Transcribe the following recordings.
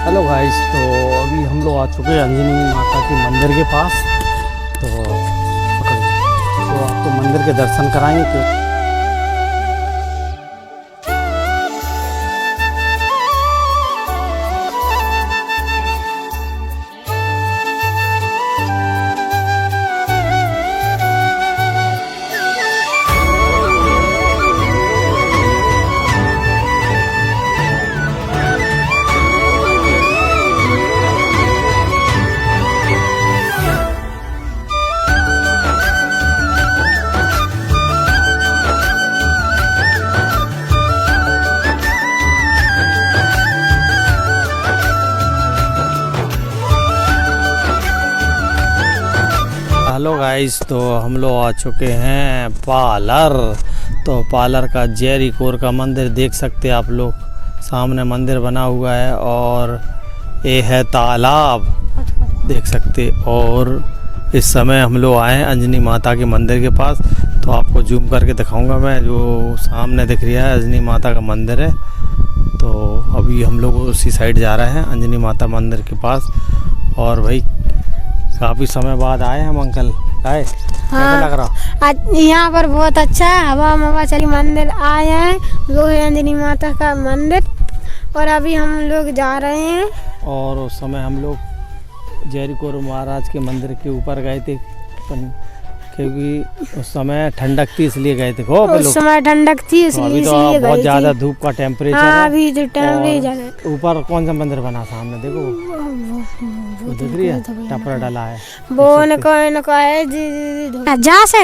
Hello guys, तो अभी हम लोग आ चुके हैं अंजनी माता के मंदिर के पास। तो आपको मंदिर के दर्शन कराएंगे। तो हेलो गाइस, तो हम लोग आ चुके हैं पालर। तो पालर का जेरिको का मंदिर देख सकते हैं आप लोग, सामने मंदिर बना हुआ है और ये है तालाब देख सकते। और इस समय हम लोग आए हैं अंजनी माता के मंदिर के पास। तो आपको जूम करके दिखाऊंगा मैं, जो सामने दिख रहा है अंजनी माता का मंदिर है। तो अभी हम लोग उसी साइड जा रहे हैं अंजनी माता मंदिर के पास। और भाई काफ़ी समय बाद आए हम अंकल, आए कैसा लग रहा? यहाँ पर बहुत अच्छा है, हवा चली। मंदिर आए हैं, वो है अंजनी माता का मंदिर। और अभी हम लोग जा रहे हैं। और उस समय हम लोग जेरिको महाराज के मंदिर के ऊपर गए थे, क्योंकि उस समय ठंडक थी इसलिए गए थे। उस समय ठंडक थी तो अभी तो बहुत ज़्यादा धूप का टेम्परेचर है। अभी जो टेम्परेचर है। ऊपर कौन सा मंदिर बना सामने देखो, दिख रही है, टपरा डाला है वो इनको है जी जा से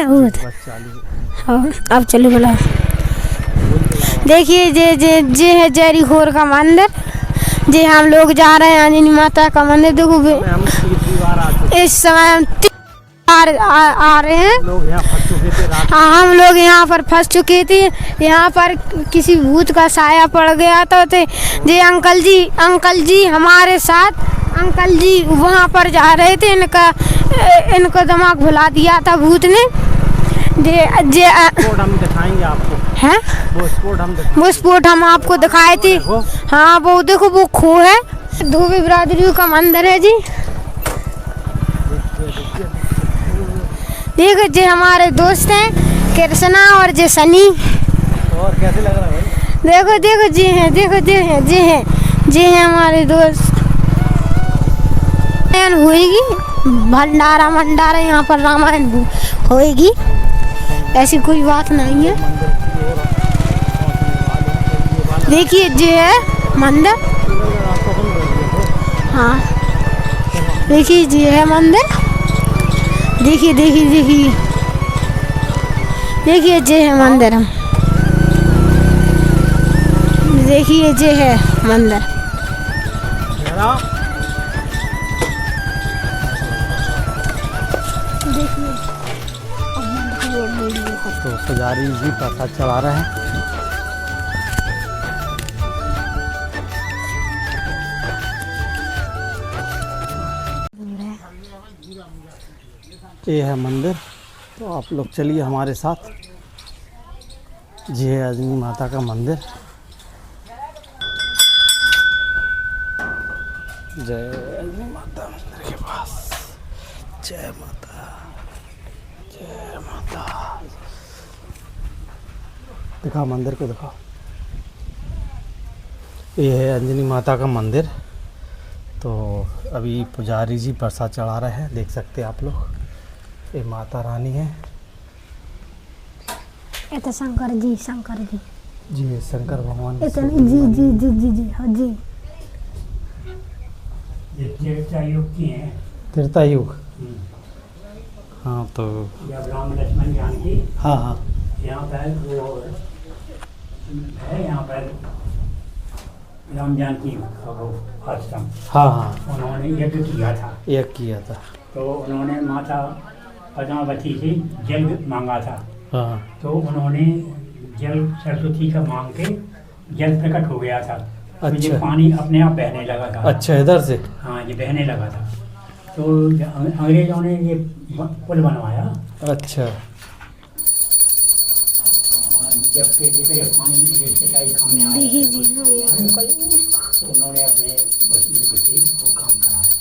अब चलो बोला। देखिए जे है जेरिको का मंदिर, जे हम लोग जा रहे हैं अंजनी माता का मंदिर। देखो इस समय हम आ रहे हैं। हम लोग यहाँ पर फंस चुके थे। यहाँ पर किसी भूत का साया पड़ गया था। जे अंकल जी हमारे साथ, अंकल जी वहाँ पर जा रहे थे। इनको दिमाग भुला दिया था भूत ने। जे हम दिखाएंगे आपको, हैं वो स्पोर्ट हम आपको दिखाए थे। हाँ वो देखो, वो खो है। धोबी बिरादरी का मंदिर है जी। देखो जे हमारे दोस्त हैं कृष्णा और जे सनी। और कैसे लग रहा है भाई? देखो जे हैं हमारे दोस्त। होएगी भंडारा यहाँ पर रामायण होएगी, ऐसी कोई बात नहीं है। देखिए जे है मंदिर। हाँ देखिए जे है मंदिर। देखिए जे है मंदिर। हम देखिए जे है मंदिर। तो पुजारी जी प्रसाद चढ़ा रहे हैं। ये है मंदिर। तो आप लोग चलिए हमारे साथ। ये है अंजनी माता का मंदिर। जय अंजनी माता मंदिर के पास। जय माता, जय माता। दिखाओ मंदिर को, दिखाओ। ये है अंजनी माता का मंदिर। तो अभी पुजारी जी प्रसाद चढ़ा रहे हैं, देख सकते हैं आप लोग। ये माता रानी है। ये तो शंकर जी जी शंकर भगवान जी हाँ जी। त्रेता युग। हाँ तो राम लक्ष्मण जानकी। हाँ यहाँ पर वो है, यहाँ पर राम जानकी आश्रम। हाँ उन्होंने यज्ञ किया था। तो उन्होंने माता पद्मावती से जल मांगा था। हाँ। तो उन्होंने जल सरस्वती का मांग के जल प्रकट हो गया था। अच्छा। ये पानी अपने आप बहने लगा था। अच्छा, इधर से? हाँ, ये बहने लगा था। तो अंग्रेजों ने ये पुल बनवाया। अच्छा। जब पानी सिंचाई काम में आया, उन्होंने अपने वही कुछ वो काम करा है।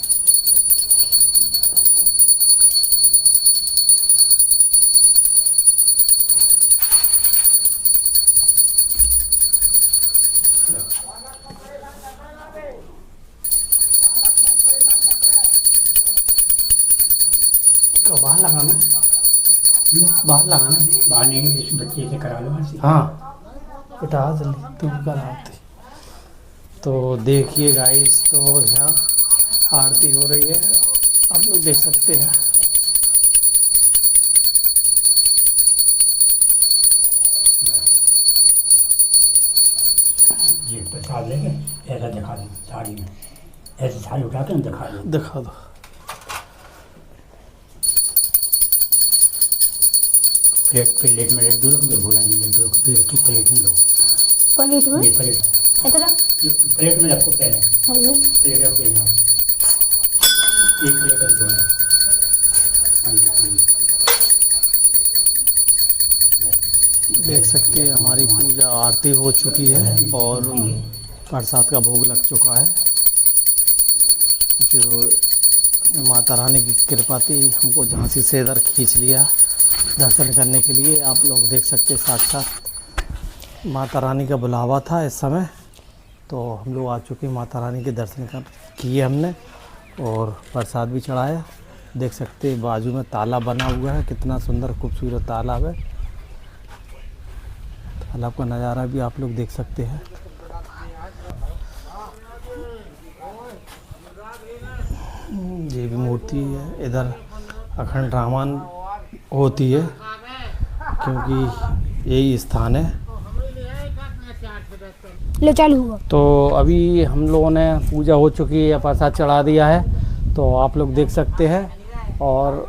तो बाहर लगाना, बाहर लगाना, बाहर नहीं, इस बच्चे से करा लो ऐसे। हाँ बेटा जल्दी तुम कल आते। तो देखिए गाइस, तो यहाँ आरती हो रही है, आप लोग देख सकते हैं। ये प्रसाद लेके ऐसा दिखा दो थाली में, ऐसे थाली उठा के दिखा दो। दिखा दो। प्लेट में रख दो, रख दो, भूला नहीं रख दो, फिर रखी प्लेट में लो। प्लेट में ये प्लेट ये प्लेट में रखो पहले, प्लेट रख देना, एक प्लेट रख दो। देख सकते हैं हमारी पूजा आरती हो चुकी है और प्रसाद का भोग लग चुका है। जो माता रानी की कृपा थी, हमको झांसी से इधर खींच लिया दर्शन करने के लिए। आप लोग देख सकते हैं साक्षात माता रानी का बुलावा था इस समय। तो हम लोग आ चुके हैं, माता रानी के दर्शन किए हमने और प्रसाद भी चढ़ाया। देख सकते हैं बाजू में तालाब बना हुआ है, कितना सुंदर खूबसूरत तालाब है। तालाब का नज़ारा भी आप लोग देख सकते हैं। ये भी मूर्ति है, इधर अखंड रामायण होती है क्योंकि यही स्थान है। ले चालू हुआ। तो अभी हम लोगों ने पूजा हो चुकी है, प्रसाद चढ़ा दिया है, तो आप लोग देख सकते हैं। और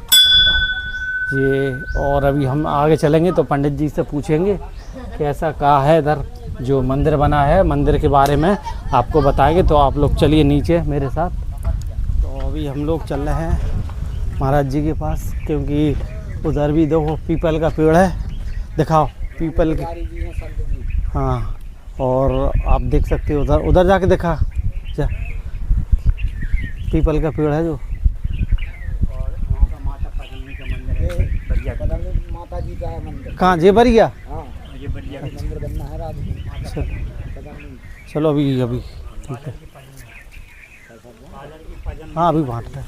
अभी हम आगे चलेंगे तो पंडित जी से पूछेंगे कैसा कहा है इधर जो मंदिर बना है, मंदिर के बारे में आपको बताएंगे। तो आप लोग चलिए नीचे मेरे साथ। तो अभी हम लोग चल रहे हैं महाराज जी के पास, क्योंकि उधर भी देखो पीपल का पेड़ है, दिखाओ पीपल की। हाँ, और आप देख सकते हो उधर जाके देखा जा, पीपल का पेड़ है जो। और वहाँ का माता पद्मिनी का मंदिर है, बढ़िया माता जी का है मंदिर। कहाँ जेबरिया? हाँ, ये बढ़िया मंदिर बनना है रात। चलो अभी ठीक है। हाँ अभी बांट रहे हैं।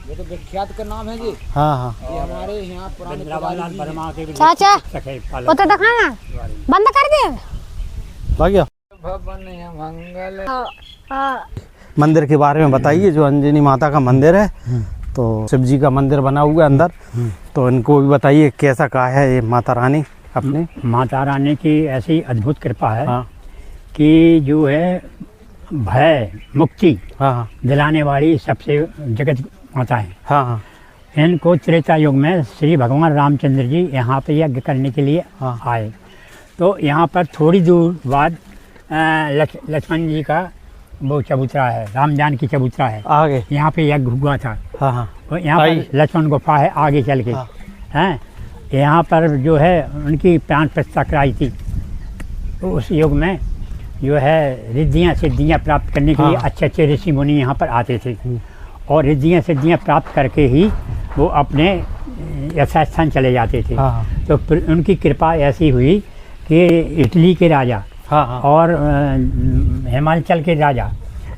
ये तो विख्यात का नाम है जी। हाँ हाँ ये हमारे यहाँ पुराने वृंदावन वर्मा के भी चाचा सखे वो तो दिखाना बंद कर दे। भाग गया। भवन मंगल। मंदिर के बारे में बताइए। जो अंजनी माता का मंदिर है, तो शिव जी का मंदिर बना हुआ है अंदर, तो इनको भी बताइए कैसा कहा है ये माता रानी अपने। माता रानी की ऐसी अद्भुत कृपा है हाँ कि जो है भय मुक्ति हाँ दिलाने वाली सबसे जगत माता है। हाँ हाँ इनको त्रेता युग में श्री भगवान रामचंद्र जी यहाँ पे यज्ञ करने के लिए हाँ। आए। तो यहाँ पर थोड़ी दूर बाद लक्ष्मण जी का वो चबूतरा है, राम जानकी चबूतरा है, आगे। यहाँ पे यज्ञ हुआ था। हाँ हाँ और यहाँ पर लक्ष्मण गुफा है आगे चल के। हाँ। हैं यहाँ पर जो है उनकी प्राण प्रतिष्ठा कराई थी। तो उस युग में जो है रिद्धियाँ सिद्धियाँ प्राप्त करने के लिए हाँ। अच्छे अच्छे ऋषि मुनि यहाँ पर आते थे और रिद्धियाँ सिद्धियाँ प्राप्त करके ही वो अपने यथास्थान चले जाते थे। हाँ। तो उनकी कृपा ऐसी हुई कि इटली के राजा हाँ और हिमाचल के राजा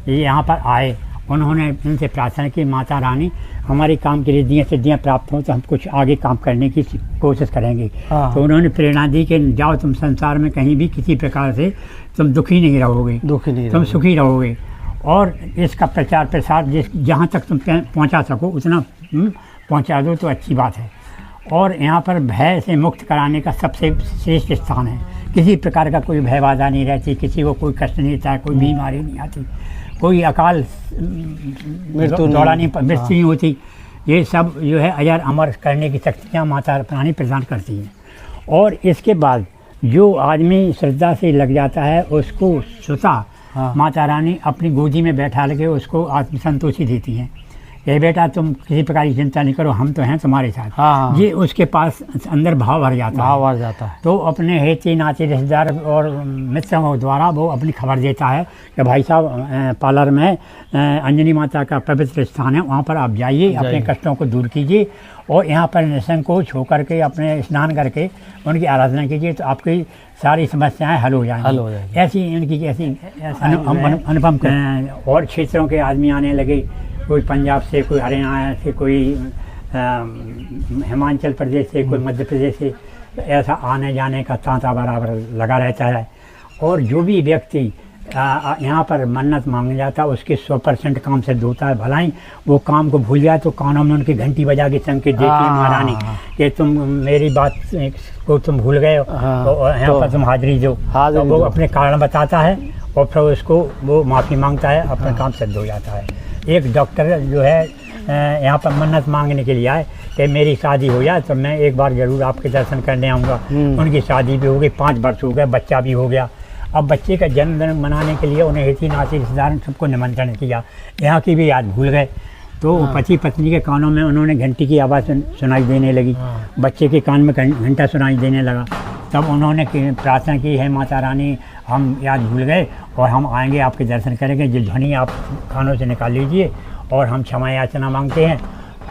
ये यहाँ पर आए। उन्होंने उनसे प्रार्थना की, माता रानी हमारे काम की रिद्धियाँ सिद्धियाँ प्राप्त हों तो हम कुछ आगे काम करने की कोशिश करेंगे। हाँ। तो उन्होंने प्रेरणा दी कि जाओ तुम संसार में कहीं भी किसी प्रकार से तुम दुखी नहीं रहोगे, दुखी नहीं तुम रहोगे। सुखी रहोगे और इसका प्रचार प्रसार जहाँ तक तुम पहुँचा सको उतना पहुँचा दो तो अच्छी बात है। और यहाँ पर भय से मुक्त कराने का सबसे श्रेष्ठ स्थान है। किसी प्रकार का कोई भय बाधा नहीं रहती, किसी को कोई कष्ट नहीं होता, कोई बीमारी नहीं आती, कोई अकाल मृत्यु नहीं होती। ये सब जो है अजर अमर करने की शक्तियाँ माता रानी प्रदान करती हैं। और इसके बाद जो आदमी श्रद्धा से लग जाता है उसको स्वतः माता रानी अपनी गोदी में बैठा के उसको आत्मसंतोषी देती हैं। कि बेटा तुम किसी प्रकार की चिंता नहीं करो, हम तो हैं तुम्हारे साथ। हाँ। ये उसके पास अंदर भाव भर जाता है, भाव आ जाता है। तो अपने हेती नाती रिश्तेदार और मित्रों द्वारा वो अपनी खबर देता है कि भाई साहब पालर में अंजनी माता का पवित्र स्थान है, वहाँ पर आप जाइए, अपने कष्टों को दूर कीजिए और यहाँ पर निसंकोच होकर के अपने स्नान करके उनकी आराधना कीजिए, तो आपकी सारी समस्याएं हल हो जाएंगी। ऐसी इनकी ऐसी अनुपम और क्षेत्रों के आदमी आने लगे, कोई पंजाब से, कोई हरियाणा से, कोई हिमाचल प्रदेश से, कोई मध्य प्रदेश से, ऐसा आने जाने का तांता बराबर लगा रहता है। और जो भी व्यक्ति यहाँ पर मन्नत मांग जाता है उसके 100% काम सिद्ध होता है। भलाई वो काम को भूल जाए तो कानों में उनकी घंटी बजा के संकेत देती है महारानी कि तुम मेरी बात को तुम भूल गए हो, तो यहाँ पर तुम हाजिरी दो। तो वो अपने कारण बताता है और फिर उसको वो माफ़ी मांगता है, अपना काम सिद्ध हो जाता है। एक डॉक्टर जो है यहाँ पर मन्नत मांगने के लिए आए कि मेरी शादी हो जाए तो मैं एक बार ज़रूर आपके दर्शन करने आऊँगा। उनकी शादी भी हो गई, 5 वर्ष हो गए, बच्चा भी हो गया। अब बच्चे का जन्मदिन मनाने के लिए उन्हें हिती नाती रिश्तेदार सबको निमंत्रण किया, यहाँ की भी याद भूल गए। तो पति पत्नी के कानों में उन्होंने घंटी की आवाज़ सुनाई देने लगी, बच्चे के कान में घंटा सुनाई देने लगा। तब उन्होंने प्रार्थना की, है माता रानी हम याद भूल गए और हम आएंगे आपके दर्शन करेंगे, जो ध्वनि आप कानों से निकाल लीजिए और हम क्षमा याचना मांगते हैं।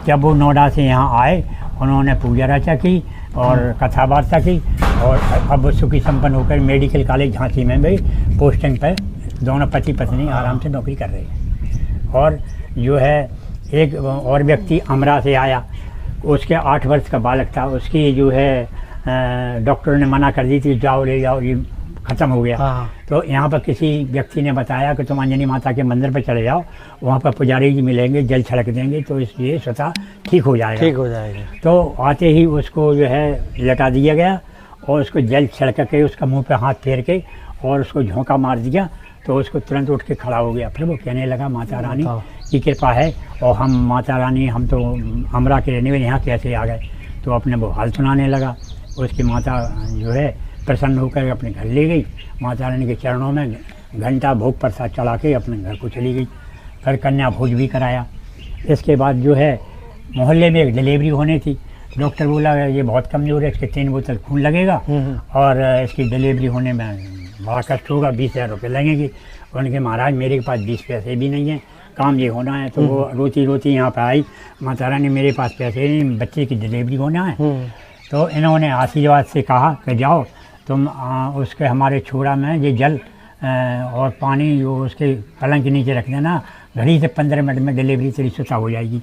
जब वो नोएडा से यहाँ आए उन्होंने पूजा रचा की और कथा वार्ता की और अब वो सुखी संपन्न होकर मेडिकल कॉलेज झांसी में भी पोस्टिंग पर दोनों पति पत्नी आराम से नौकरी कर रहे हैं। और जो है एक और व्यक्ति अमरा से आया, उसके 8 वर्ष का बालक था, उसकी जो है डॉक्टर ने मना कर दी थी, जाओ ले जाओ, ये ख़त्म हो गया। तो यहाँ पर किसी व्यक्ति ने बताया कि तुम अंजनी माता के मंदिर पर चले जाओ, वहाँ पर पुजारी जी मिलेंगे, जल छिड़क देंगे तो इसलिए स्वतः ठीक हो जाएगा। ठीक हो जाएगा। तो आते ही उसको जो है लटा दिया गया और उसको जल छिड़क के उसका मुंह पे हाथ फेर के और उसको झोंका मार दिया, तो उसको तुरंत उठ के खड़ा हो गया। फिर वो कहने लगा माता रानी की कृपा है और हम माता रानी हम तो अमरा के रहने वाले, यहाँ कैसे आ गए। तो अपने वो हाल सुनाने लगा। उसकी माता जो है प्रसन्न होकर अपने घर ले गई, माता रानी के चरणों में घंटा भोग प्रसाद चढ़ा के अपने घर को चली गई। फिर कन्या भोज भी कराया। इसके बाद जो है मोहल्ले में एक डिलीवरी होनी थी, डॉक्टर बोला ये बहुत कमज़ोर है, इसके 3 बोतल खून लगेगा और इसकी डिलीवरी होने में बड़ा कष्ट होगा, 20,000 रुपये लगेंगे। उनके महाराज मेरे पास 20 पैसे भी नहीं हैं, काम ये होना है। तो वो रोती रोती यहाँ पर आई, माता रानी मेरे पास पैसे नहीं, बच्चे की डिलीवरी होना है। तो इन्होंने आशीर्वाद से कहा कि जाओ तुम उसके हमारे छोरा में ये जल और पानी जो उसके पलंग के नीचे रख देना, घड़ी से 15 मिनट में डिलीवरी तेरी स्वतः हो जाएगी।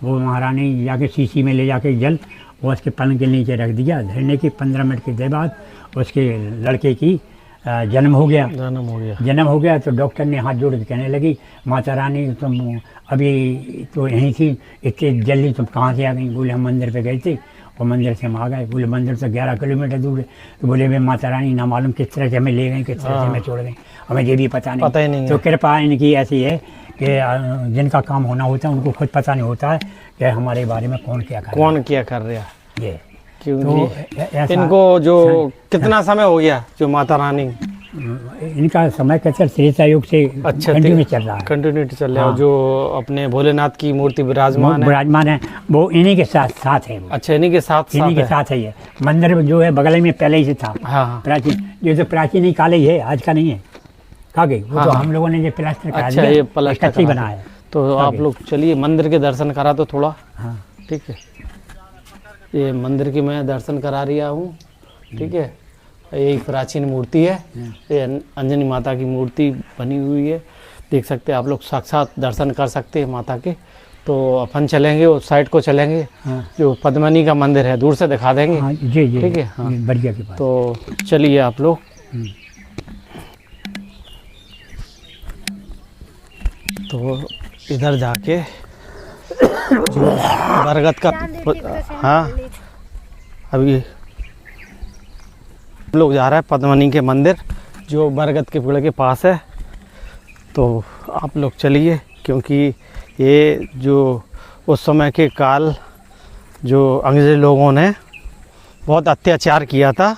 वो महारानी जाके शीशी में ले जाके जल वो उसके पलंग के नीचे रख दिया। धरने की 15 मिनट के बाद उसके लड़के की जन्म हो गया। जन्म हो गया तो डॉक्टर ने हाथ जोड़ के कहने लगी माता रानी तुम अभी तो यहीं थी, इतने जल्दी तुम कहाँ से आ गई। बोले हम मंदिर पे गए थे और मंदिर से हम आ गए। बोले मंदिर से 11 किलोमीटर दूर है। तो बोले मैं माता रानी ना मालूम किस तरह से हमें ले गए, किस तरह से हमें छोड़ गए, हमें ये भी पता नहीं। तो कृपा इनकी ऐसी है कि जिनका काम होना होता है उनको खुद पता नहीं होता है कि हमारे बारे में कौन क्या कर रहा है। ये तो इनको जो कितना समय हो गया जो माता रानी इनका समय कैसे त्रेता युग से कंटिन्यू चल रहा है, कंटिन्यूटी चल रहा है। जो अपने भोलेनाथ की मूर्ति विराजमान है वो इन्हीं के साथ है। अच्छा इन्हीं के साथ है। ये मंदिर जो है बगल में पहले ही से था। प्राचीन ये तो प्राचीन ही काले ही है, आज का नहीं है। कहा गई वो तो हम लोगों ने ये प्लास्टर करा दिया। ये प्लास्टर बनाया है। तो आप लोग चलिए मंदिर के दर्शन करा तो थोड़ा। ठीक है, ये मंदिर की मैं दर्शन करा रहा हूँ। ठीक है, ये एक प्राचीन मूर्ति है, ये अंजनी माता की मूर्ति बनी हुई है। देख सकते हैं आप लोग, साक्षात दर्शन कर सकते हैं माता के। तो अपन चलेंगे उस साइड को चलेंगे। जो पद्मनी का मंदिर है दूर से दिखा देंगे। जी ठीक है। बढ़िया के पास। तो चलिए आप लोग। तो इधर जाके जो बरगद का अभी हम लोग जा रहे हैं पद्मनी के मंदिर जो बरगद के पेड़ के पास है। तो आप लोग चलिए, क्योंकि ये जो उस समय के काल जो अंग्रेज़ लोगों ने बहुत अत्याचार किया था।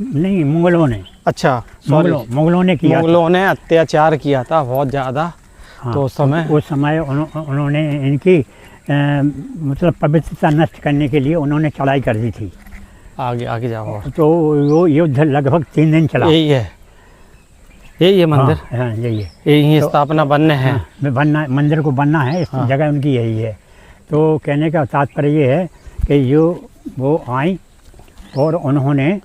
नहीं, मुगलों ने। अच्छा मुगलों ने किया। मुगलों ने अत्याचार किया था बहुत ज़्यादा। हाँ, तो उस समय उस समय उन्होंने इनकी मतलब पवित्रता नष्ट करने के लिए उन्होंने चढ़ाई कर दी थी। आगे आगे जाओ। तो वो युद्ध लगभग 3 दिन चला। यही है मंदिर। हाँ, यही है। यही स्थापना बनने हैं। बनना, मंदिर को बनना है, इस जगह उनकी यही है। तो कहने का तात्पर्य ये है कि वो आई और उन्होंने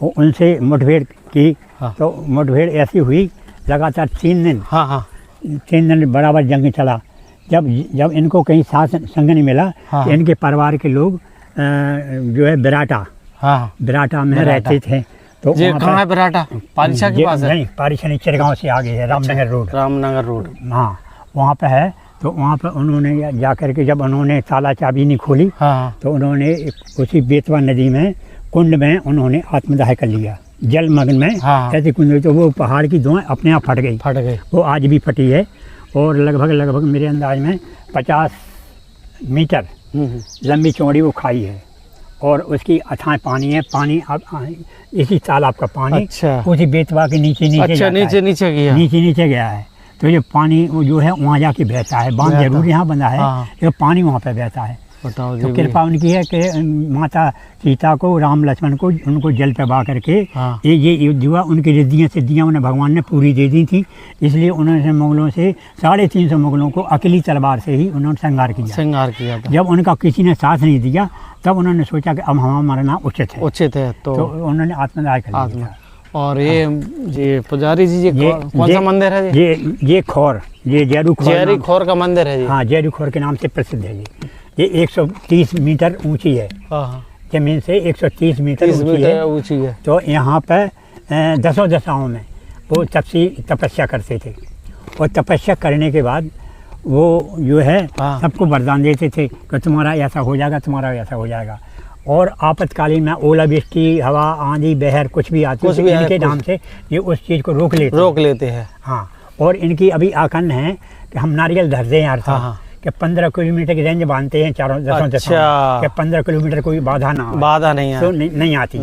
उनसे मुठभेड़ की। हाँ। तो मुठभेड़ ऐसी हुई लगातार 3 दिन। हाँ 3 दिन बराबर जंग चला। जब इनको कहीं साथ संग नहीं मिला, हाँ। तो इनके परिवार के लोग जो है बिराटा में रहते थे। तो ये कहाँ है बिराटा? पारिशा के पास है? नहीं, पारिशा नहीं, चिरगांव से आगे है, रामनगर रोड। हाँ, वहाँ पे है। तो वहाँ पर उन्होंने जाकर के जब उन्होंने ताला चाबी नहीं खोली, हाँ। तो उन्होंने उसी बेतवा नदी में कुंड में उन्होंने आत्मदाह कर लिया, जलमग्न में। हाँ। ऐसे कुंड, तो वो पहाड़ की धुआं अपने आप फट गई। वो आज भी फटी है और लगभग मेरे अंदाज में 50 मीटर लंबी चौड़ी वो खाई है और उसकी अथाह पानी है। पानी अब इसी तालाब का पानी। अच्छा। उसी बेतवा के नीचे अच्छा, नीचे गया है। तो ये पानी वो जो है वहाँ जाके बहता है। बांध जरूर यहाँ बंधा है, हाँ। लेकिन पानी वहाँ पे बहता है। बताओ। तो कृपा उनकी है कि माता सीता को, राम लक्ष्मण को, उनको जल पे बहा करके हाँ। ये युद्ध हुआ। उनकी रिद्धियाँ सिद्धियाँ उन्हें भगवान ने पूरी दे दी थी। इसलिए उन्होंने मुगलों से 350 मुगलों को अकेली तलवार से ही उन्होंने संहार किया था। जब उनका किसी ने साथ नहीं दिया, तब उन्होंने सोचा कि अब हमारा मरना उचित है। तो उन्होंने आत्मदाह कर लिया। और ये पुजारी जी, ये कौन सा मंदिर है? ये खौर, ये जैरी खौर का मंदिर है। हाँ, जैरी खौर के नाम से प्रसिद्ध है। ये 130 मीटर ऊंची है। जमीन से 130 मीटर ऊंची है। तो यहाँ पर 10 दशाओं में वो तपस्या करते थे और तपस्या करने के बाद वो जो है सबको वरदान देते थे कि तुम्हारा ऐसा हो जाएगा, तुम्हारा ऐसा हो जाएगा। और आपातकालीन में ओलावृष्टि, हवा, आंधी, बहर कुछ भी आती है, इनके नाम से ये उस चीज़ को रोक लेते हैं। हाँ, और इनकी अभी आकन है कि हम नारियल धरते हैं कि 15 किलोमीटर की रेंज बांधते हैं चारों दसों कि 15 किलोमीटर कोई बाधा नहीं है, तो नहीं आती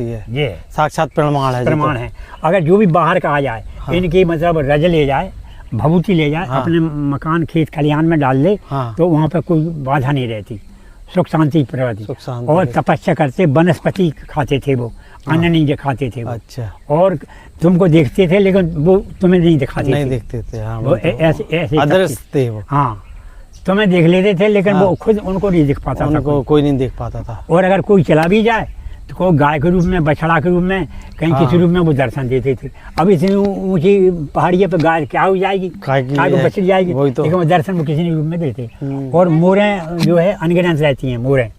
है। ये साक्षात प्रमाण है। अगर जो भी बाहर का आ जाए, इनकी मतलब रज ले जाए, भभूति ले जाए, अपने मकान खेत खलिहान में डाल ले, तो वहाँ पर कोई बाधा नहीं रहती, सुख शांति प्रवृत्ति। और तपस्या करते, वनस्पति खाते थे, वो अन्न नहीं खाते थे। अच्छा। और तुमको देखते थे लेकिन वो तुम्हें नहीं दिखते थे। हाँ, वो ऐसे अदृश्य थे वो। हाँ, तुम्हें देख लेते थे लेकिन वो खुद उनको नहीं दिख पाता था। कोई नहीं देख पाता था। और अगर कोई चला भी जाए तो कोई गाय के रूप में, बछड़ा के रूप में, कहीं किसी रूप में वो दर्शन देते थे। अब इतनी ऊंची पहाड़ियों पे गाय क्या हो जाएगी, गाय को बच जाएगी, लेकिन वो दर्शन वो किसी रूप में देते। और मोरें जो है अनगिनत रहती हैं, मोरें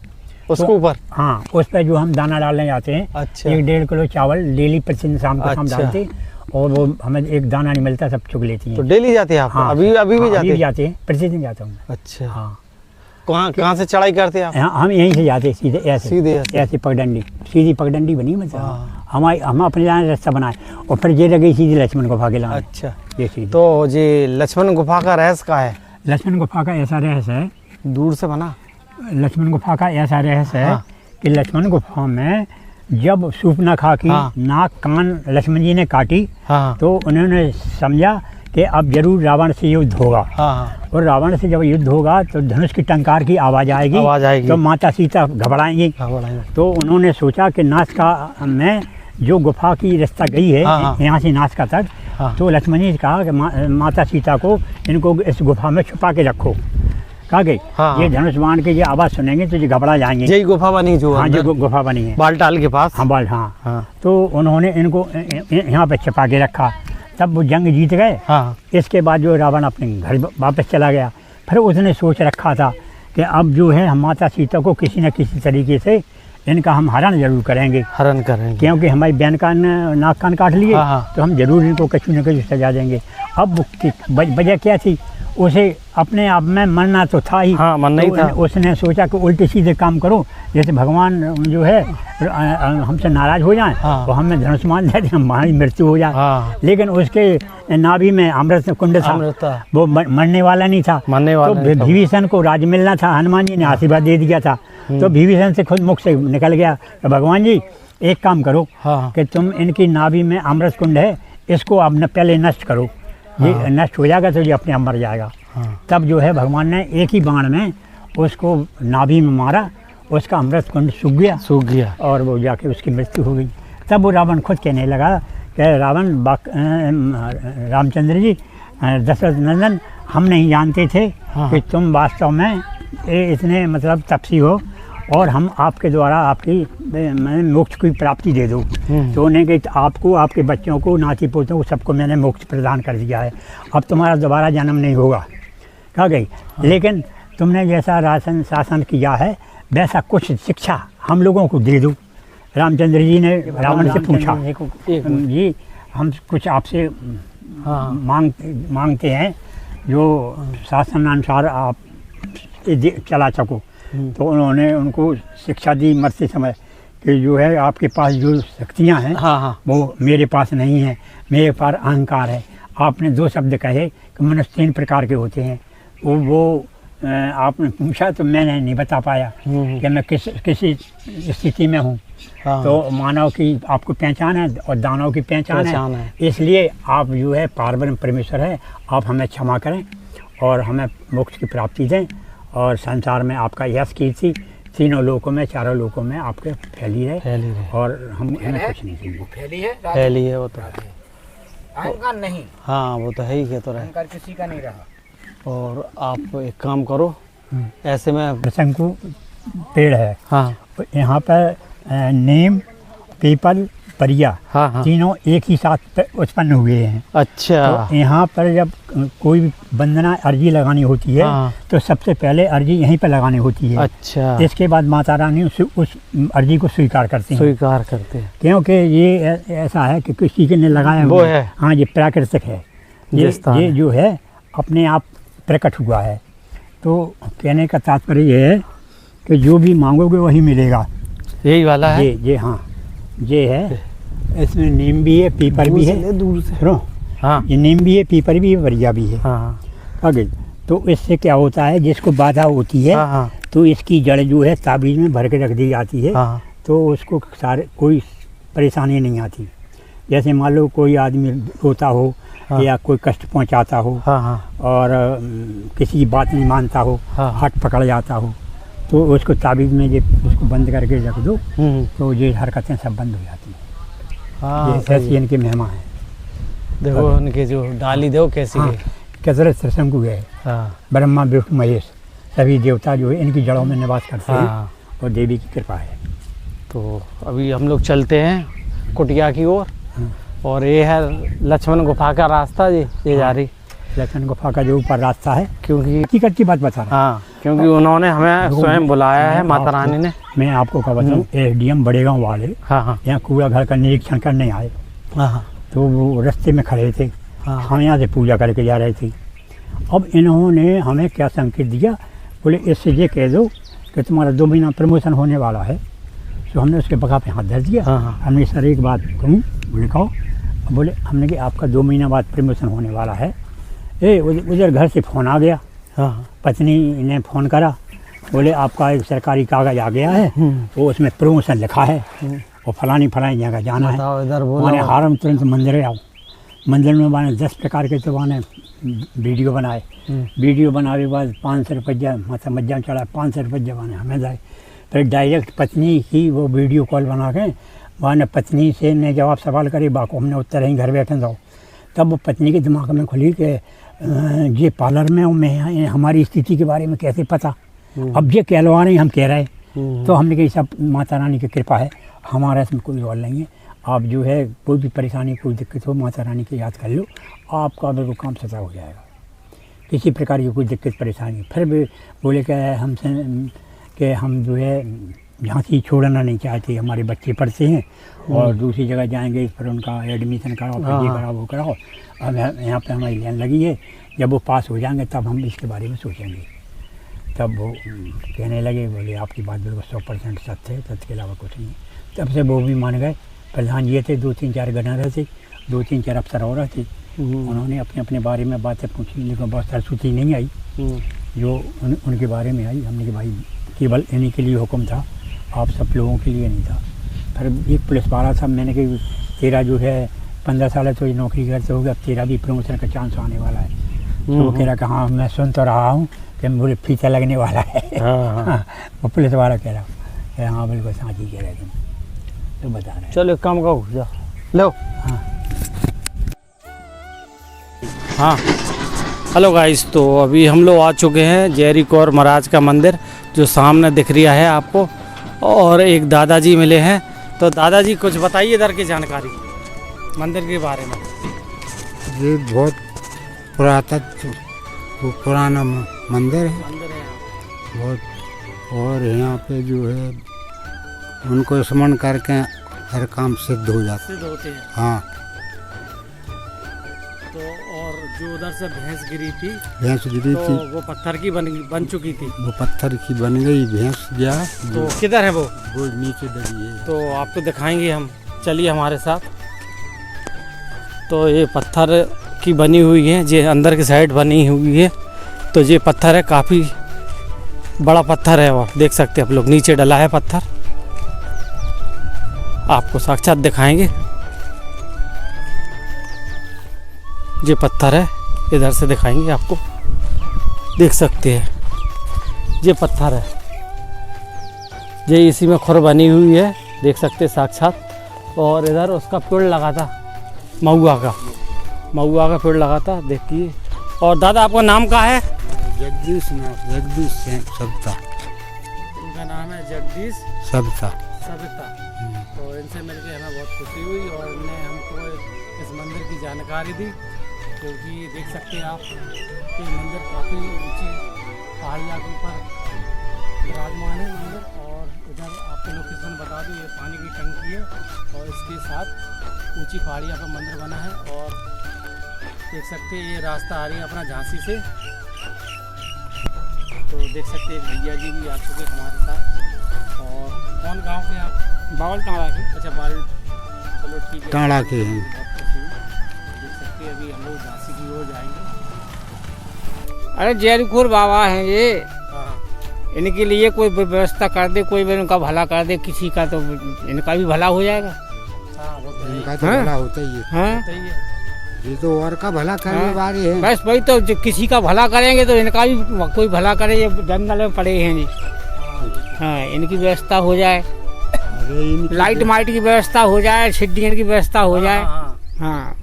उसके ऊपर। हाँ, उस पर जो हम दाना डालने जाते हैं। अच्छा। 1-1.5 किलो चावल डेली प्रतिदिन शाम को हम डालते, और वो हमें एक दाना नहीं मिलता, सब चुग लेती है। तो डेली जाते हैं आप? हाँ, अभी भी जाते हैं, प्रतिदिन जाता हूँ। अच्छा। हाँ, कहाँ से चढ़ाई करते हैं आप? हम यहीं से जाते, सीधे ऐसे पगडंडी, सीधी पगडंडी बनी, मतलब हम अपने जाने रास्ता बनाए और फिर ये लगी सीधी लक्ष्मण गुफा के लाने। अच्छा, ये सीधी। तो ये लक्ष्मण गुफा का रहस्य क्या है? लक्ष्मण गुफा का ऐसा रहस्य है, दूर से बना। लक्ष्मण गुफा का ऐसा रहस्य है कि लक्ष्मण गुफा में जब सूर्पनखा की नाक कान लक्ष्मण जी ने काटी, तो उन्होंने समझा कि अब जरूर रावण से युद्ध होगा। और रावण से जब युद्ध होगा तो धनुष की टंकार की आवाज़ आएगी, तो माता सीता घबराएंगी। तो उन्होंने सोचा कि नासिका में जो गुफा की रास्ता गई है, यहाँ से नासिका तक, तो लक्ष्मण जी ने कहा कि माता सीता को इनको इस गुफा में छुपा के रखो। कहा गई ये धनुष बाण के ये आवाज़ सुनेंगे तो ये घबरा जाएंगे। यही गुफा बनी जो? हाँ, जो गुफा बनी है बालटाल के पास। हाँ। तो उन्होंने इनको यहाँ पे छिपा के रखा। तब वो जंग जीत गए। इसके बाद जो रावण अपने घर वापस चला गया। फिर उसने सोच रखा था कि अब जो है हम माता सीता को किसी न किसी तरीके से इनका हम हरण जरूर करेंगे, क्योंकि हमारी बहन का नाक कान काट लिए, तो हम जरूर इनको कछु न कछु सजा देंगे। अब वजह क्या थी, उसे अपने आप में मरना तो था ही। मरना ही था। उसने सोचा कि उल्टे सीधे काम करो, जैसे भगवान जो है हमसे नाराज हो जाएं, तो हमें धनुष्मान दे दें, हमारी मृत्यु हो जाए। लेकिन उसके नाभि में अमृत कुंड था, वो मरने वाला नहीं था। तो विभीषण को राज मिलना था, हनुमान जी ने आशीर्वाद दे दिया था। तो विभीषण से खुद मुख से निकल गया, तो भगवान जी एक काम करो कि तुम इनकी नाभि में अमृत कुंड है, इसको अब पहले नष्ट करो। ये नष्ट हो जाएगा तो ये अपने आप मर जाएगा। तब जो है भगवान ने एक ही बाण में उसको नाभि में मारा, उसका अमृत कुंड सूख गया और वो जाके उसकी मृत्यु हो गई। तब वो रावण खुद कहने लगा कि रामचंद्र जी, दशरथ नंदन, हम नहीं जानते थे कि तुम वास्तव में इतने मतलब तपस्वी हो और हम आपके द्वारा आपकी मोक्ष की प्राप्ति दे दो। तो उन्हें कि आपको, आपके बच्चों को, नाती पोतों को, सबको मैंने मोक्ष प्रदान कर दिया है, अब तुम्हारा दोबारा जन्म नहीं होगा। कहा गई लेकिन तुमने जैसा शासन किया है वैसा कुछ शिक्षा हम लोगों को दे दो। रामचंद्र जी ने रावण से पूछा, जी हम कुछ आपसे मांगते हैं जो शासनानुसार आप चला सको। तो उन्होंने उनको शिक्षा दी मरते समय कि जो है आपके पास जो शक्तियाँ हैं वो मेरे पास नहीं है, मेरे पास अहंकार है। आपने 2 शब्द कहे कि मनुष्य 3 प्रकार के होते हैं, वो आपने पूछा तो मैंने नहीं बता पाया कि मैं किसी स्थिति में हूँ। तो मानव की आपको पहचान है और दानव की पहचान है। इसलिए आप जो है पारब्रह्म परमेश्वर है, आप हमें क्षमा करें और हमें मोक्ष की प्राप्ति दें और संसार में आपका यश कीर्ति 3 लोकों में, 4 लोकों में आपके फैली रहे और हमें कुछ नहीं चाहिए। फैली है वो तो अहंकार नहीं। हाँ वो तो है ही, तो रहे अहंकार किसी का नहीं रहा। और आप एक काम करो, ऐसे में शंकु पेड़ है, यहाँ पर नीम, पीपल, परिया तीनों एक ही साथ उत्पन्न हुए हैं। अच्छा। तो यहाँ पर जब कोई भी वंदना अर्जी लगानी होती है तो सबसे पहले अर्जी यहीं पर लगानी होती है। अच्छा। इसके बाद माता रानी उस अर्जी को स्वीकार करते हैं, क्योंकि ये ऐसा है कि किसी ने लगाया वो है। हाँ, ये प्राकृतिक है, ये जो है अपने आप प्रकट हुआ है। तो कहने का तात्पर्य ये है कि जो भी मांगोगे वही मिलेगा। यही वाला है ये हाँ, ये है। इसमें नीम भी है, पीपल भी है, दूर से ये नीम भी है, पीपल भी है, वरिया भी है। आगे तो इससे क्या होता है, जिसको बाधा होती है तो इसकी जड़ जो है ताबीज में भर के रख दी जाती है। तो उसको कोई परेशानी नहीं आती। जैसे मान लो कोई आदमी रोता हो या कोई कष्ट पहुंचाता हो और किसी की बात नहीं मानता हो, हट पकड़ जाता हो, तो उसको ताबीज़ में जब उसको बंद करके रख दो तो ये हरकतें सब बंद हो जाती हैं। ये ऐसी इनकी महिमा है। देखो उनके जो डाली दो कैसी है, कसरत त्रिशंकु है। ब्रह्मा विष्णु महेश सभी देवता जो है इनकी जड़ों में निवास करते हैं और देवी की कृपा है। तो अभी हम लोग चलते हैं कुटिया की ओर और ये है लक्ष्मण गुफा का रास्ता। ये जा रही लक्ष्मण गुफा का जो ऊपर रास्ता है, क्योंकि हकीकत की बात बता रहा हूँ। क्योंकि उन्होंने हमें स्वयं बुलाया है, माता रानी ने। मैं आपको क्या बताऊँ, एसडीएम बड़े गाँव वाले यहाँ कूड़ा घर का निरीक्षण करने आए। तो वो रास्ते में खड़े थे, हम यहाँ से पूजा करके जा रहे थे। अब इन्होंने हमें क्या संकेत दिया, बोले इससे ये कह दो कि तुम्हारा 2 महीना प्रमोशन होने वाला है। तो हमने उसके बगा पे हाथ धर दिया। हमने सर एक बात कहूँ, बोले कहो। बोले हमने कि आपका 2 महीना बाद प्रमोशन होने वाला है। उधर घर से फ़ोन आ गया। पत्नी ने फ़ोन करा, बोले आपका एक सरकारी कागज़ आ गया है, वो उसमें प्रमोशन लिखा है और फलानी जगह जाना है। मैंने हारम तुरंत मंदिर आओ। मंदिर में मैंने 10 प्रकार के तो मैंने वीडियो बनाए। वीडियो बनाने के बाद 500 रुपया मतलब मज्जा चढ़ा, 500 रुपया मैंने हमें जाए। फिर डायरेक्ट पत्नी की वो वीडियो कॉल बना के मैंने पत्नी से ने जवाब सवाल करे, बाको हमने उत्तर ही घर बैठे जाओ। तब वो पत्नी के दिमाग में खुली कि ये पार्लर में हूँ मैं, हमारी स्थिति के बारे में कैसे पता। अब ये कहलवा रहे हम कह रहे। तो हमने कहा सब माता रानी की कृपा है, हमारा इसमें कोई रोल नहीं है। आप जो है कोई भी परेशानी कोई दिक्कत हो माता रानी की याद कर लो, आपका बिल्कुल काम सजा हो जाएगा। किसी प्रकार की कोई दिक्कत परेशानी। फिर भी बोले कि हमसे कि हम जो है झांसी छोड़ना नहीं चाहते, हमारे बच्चे पढ़ते हैं और दूसरी जगह जाएंगे, फिर उनका एडमिशन कराओ, फिर ये कराओ वो कराओ। अब यहाँ पे हमारी लाइन लगी है, जब वो पास हो जाएंगे तब हम इसके बारे में सोचेंगे। तब वो कहने लगे, बोले आपकी बात बिल्कुल 100% सत्य है, सत्य के अलावा कुछ नहीं। तब से वो भी मान गए। प्रधान जी थे, 2-3-4 गवर्नर थे, 2-3-4 अफसर और थे। उन्होंने अपने अपने बारे में बातें पूछी, लेकिन बहुत सरस्वती नहीं आई जो उनके बारे में आई। हमने कि भाई केवल इन्हीं के लिए हुक्म था, आप सब लोगों के लिए नहीं था। फिर एक पुलिस वाला था, मैंने कहा तेरा जो है 15 साल तो ये नौकरी करते हो गए, अब तेरा भी प्रमोशन का चांस आने वाला है। तो वो कह रहा कि हाँ मैं सुन तो रहा हूँ कि मुझे फीता लगने वाला है। हाँ। वो पुलिस वाला कह रहा कि हाँ बिल्कुल साँची कह रहे तुम, तो बता रहे। चलो एक काम करो, जाओ लो। हाँ हेलो गाइस, तो अभी हम लोग आ चुके हैं जयरी कौर महाराज का मंदिर जो सामने दिख रहा है आपको, और एक दादाजी मिले हैं। तो दादाजी कुछ बताइए इधर की जानकारी मंदिर के बारे में। ये बहुत पुराना मंदिर है बहुत, और यहाँ पे जो है उनको स्मरण करके हर काम सिद्ध हो जाता सिद्ध होते हैं। हाँ। तो और जो उधर से भैंस गिरी थी, भैंस गिरी तो थी, वो पत्थर की बन चुकी थी। वो पत्थर की बन गई भैंस गया, तो किधर है वो नीचे डली है। तो आपको दिखाएंगे हम, चलिए हमारे साथ। तो ये पत्थर की बनी हुई है, ये अंदर की साइड बनी हुई है। तो ये पत्थर है, काफ़ी बड़ा पत्थर है, और देख सकते हैं आप लोग नीचे डला है पत्थर। आपको साक्षात दिखाएंगे, ये पत्थर है, इधर से दिखाएंगे आपको, देख सकते हैं ये पत्थर है, ये इसी में खुर बनी हुई है, देख सकते हैं साक्षात। और इधर उसका पेड़ लगा था, महुआ का पेड़ लगा था, देखिए। और दादा आपका नाम क्या है? जगदीश सविता। उनका नाम है जगदीश सविता। तो इनसे मिलकर हमें बहुत खुशी हुई, और इन्होंने हमको इस मंदिर की जानकारी दी, क्योंकि देख सकते हैं आप कि मंदिर काफ़ी ऊंची पहाड़िया के ऊपर विराजमान है मंदिर। और इधर आपको लोकेशन बता दूँ, ये पानी की टंकी है, और इसके साथ ऊंची पहाड़िया पर मंदिर बना है। और देख सकते हैं ये रास्ता आ रही है अपना झांसी से। तो देख सकते हैं भैया जी भी आ चुके हमारे साथ। और कौन गांव के आप? बावल टाड़ा के। अच्छा बावल, चलो ठीक है, टाड़ा के हैं। बहुत खुशी हुई। देख सकते हैं अभी हम लोग झांसी की ओर जाएंगे। अरे जयरीखोर बाबा हैं ये, हाँ इनके लिए कोई व्यवस्था कर दे, कोई भी इनका भला कर दे किसी का, तो इनका भी भला हो जाएगा। हाँ वो तो है, इनका तो हाँ? भला होता ही है। हाँ सही है। ये तो और का भला करने हाँ। वाले हैं। बस वही तो, जो किसी का भला करेंगे तो इनका भी कोई भला करे। ये जंगल में पड़े हैं जी, हाँ इनकी व्यवस्था हो जाए, अरे इनकी लाइट माइट की व्यवस्था हो जाए, सीढ़ियों की व्यवस्था हो जाए। हाँ, हाँ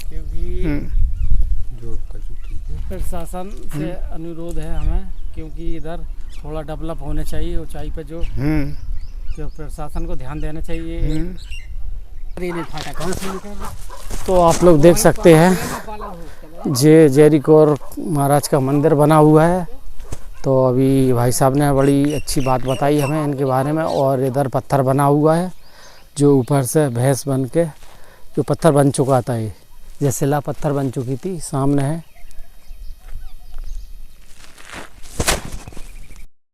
क्योंकि जो कछु ठीक है। प्रशासन से अनुरोध है हमें, क्योंकि इधर थोड़ा डेवलप होने चाहिए ऊंचाई पे, जो प्रशासन को ध्यान देना चाहिए। तो आप लोग देख सकते हैं जे जयरी कौर महाराज का मंदिर बना हुआ है। तो अभी भाई साहब ने बड़ी अच्छी बात बताई हमें इनके बारे में। और इधर पत्थर बना हुआ है, जो ऊपर से भैंस बन के जो पत्थर बन चुका था, ये जैसेला पत्थर बन चुकी थी, सामने है।